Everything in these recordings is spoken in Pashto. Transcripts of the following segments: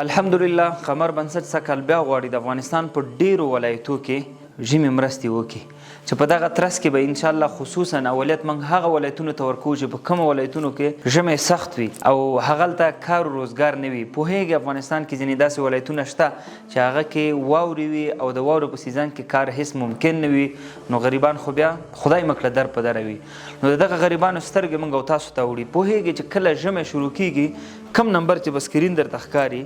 الحمدلله قمر بنسټ سکهال بیا غواړي د افغانستان په ډیرو ولایتو کې ژمي مرستې وکړي چې په دغه ترڅ کې به انشاءالله خصوصا اولت موږ هغه ولایتونو ته ورکوو چې په کومو ولایتونو کې ژمی سخت وي او هغلته کار و روزګار نه وي. پوهیږي افغانستان کې ځینې داسې ولایتونه شته چې هغه کې واورې وي او د واورو په سیزن کې کار هیڅ ممکن نه وي، نو غریبان خو بیا خدای مکړه در په دره وي. نو دغه غریبانو سترګې موږ او تاسو ته وړي. پوهیږي چې کله ژمی شروع کیږي کم نمبر چې په سکرین درته ښکاري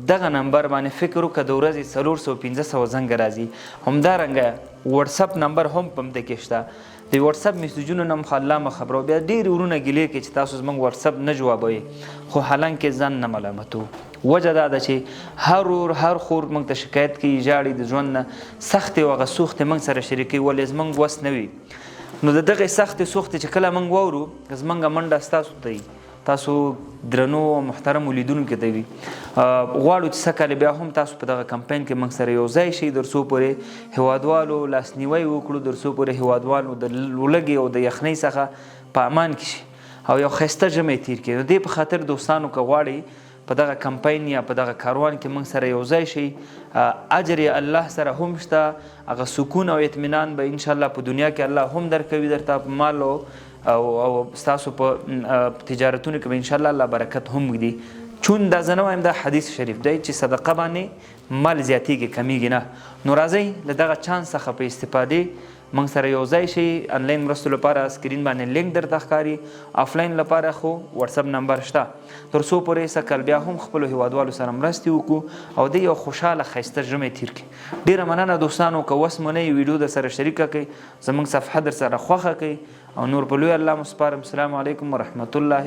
دغه نمبر باندې فکر وکړه د ورځې 400-500 زنګ راځي. همدارنګه واتساپ نمبر هم په همدې کې شته. د واتساپ میسجونو نه مخ الله مخبرو. بیا ډېر ورونه ګیلې کوي چې تاسو زموږ واتساپ نه جوابوئ، خو حالانکې ځان نه ملامتو. وجه دا ده چې هر ور هر خور موږ ته شکایت کوي، ژاړي د ژوند نه، سختې او هغه سوختې موږ سره شریکوي ولې زموږ وس نه وي. نو د دغې سختې سوختې چې کله موږ واورو زموږ منډه ستاسو ته وي، تاسو درنو او محترمو لیدونکو ته وي. غواړو چې سږکال بیا هم تاسو په دغه کمپاین کې موږ سره یو ځای شئ تر څو پورې هیوادوالو لاسنیوی وکړو، تر څو پورې هیوادوالو د لوږې او د یخنۍ څخه په امان کې شي او یو ښایسته ژمی تیر کړي. د دې په خاطر دوستانو که غواړئ په دغه کمپاین یا په دغه کاروان کې موږ سره یو ځای شئ، اجر یې الله سره هم شته، هغه سکون او اطمینان به انشاءالله په دنیا کې الله هم درکوي درته په مال او ستاسو په تجارتونو کې به انشاءالله الله برکت هم وږدي. چون دا زه نه وایم، دا حدیث شریف دی چې صدقه باندې مال زیاتیږي کمیږي نه. نو راځئ له دغه چانس څخه په استفادې موږ سره یو ځای شي. انلاین مرستو لپاره سکرین باندې لینک درته ښکاري، آفلاین لپاره خو واتساپ نمبر شته. تر څو پورې سږکال بیا هم خپلو هیوادوالو سره مرستې وکړو او د یو خوشحاله ښایسته ژمی تیر کړي. ډېره مننه دوستانو، که وس مو نه وي ویډیو در سره شریکه کړئ، زموږ صفحه در سره خوښه کړئ او نور په لوی الله مو سپارم. السلام علیکم ورحمت الله.